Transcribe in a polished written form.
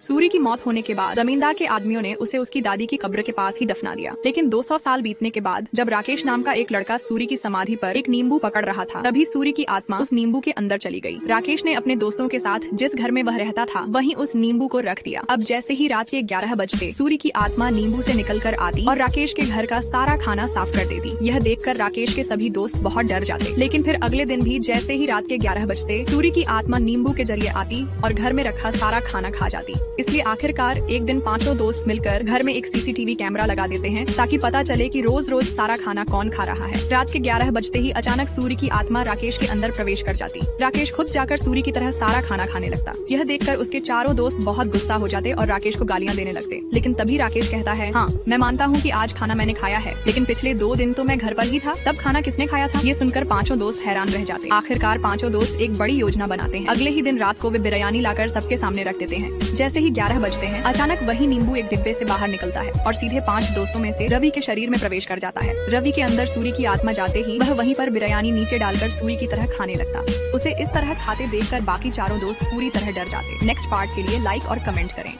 सूरी की मौत होने के बाद जमींदार के आदमियों ने उसे उसकी दादी की कब्र के पास ही दफना दिया। लेकिन 200 साल बीतने के बाद जब राकेश नाम का एक लड़का सूरी की समाधि पर एक नींबू पकड़ रहा था, तभी सूरी की आत्मा उस नींबू के अंदर चली गई। राकेश ने अपने दोस्तों के साथ जिस घर में वह रहता था वहीं उस नींबू को रख दिया। अब जैसे ही रात के 11 बजते सूरी की आत्मा नींबू से निकल कर आती और राकेश के घर का सारा खाना साफ कर देती। यह देखकर राकेश के सभी दोस्त बहुत डर जाते। लेकिन फिर अगले दिन भी जैसे ही रात के 11 बजते सूरी की आत्मा नींबू के जरिए आती और घर में रखा सारा खाना खा जाती। इसलिए आखिरकार एक दिन पांचों दोस्त मिलकर घर में एक सीसीटीवी कैमरा लगा देते हैं ताकि पता चले कि रोज रोज सारा खाना कौन खा रहा है। रात के 11 बजते ही अचानक सूरी की आत्मा राकेश के अंदर प्रवेश कर जाती। राकेश खुद जाकर सूरी की तरह सारा खाना खाने लगता। यह देखकर उसके चारों दोस्त बहुत गुस्सा हो जाते और राकेश को गालियां देने लगते। लेकिन तभी राकेश कहता है, हाँ मैं मानता हूँ कि आज खाना मैंने खाया है, लेकिन पिछले 2 दिन तो मैं घर पर ही था, तब खाना किसने खाया था? ये सुनकर पांचों दोस्त हैरान रह जाते। आखिरकार पांचों दोस्त एक बड़ी योजना बनाते हैं। अगले ही दिन रात को वे बिरयानी लाकर सबके सामने रख देते हैं। जैसे ही 11 बजते हैं अचानक वही नींबू एक डिब्बे से बाहर निकलता है और सीधे 5 दोस्तों में से रवि के शरीर में प्रवेश कर जाता है। रवि के अंदर सूरी की आत्मा जाते ही वह वहीं पर बिरयानी नीचे डालकर सूरी की तरह खाने लगता। उसे इस तरह खाते देखकर बाकी चारों दोस्त पूरी तरह डर जाते। नेक्स्ट पार्ट के लिए लाइक और कमेंट करें।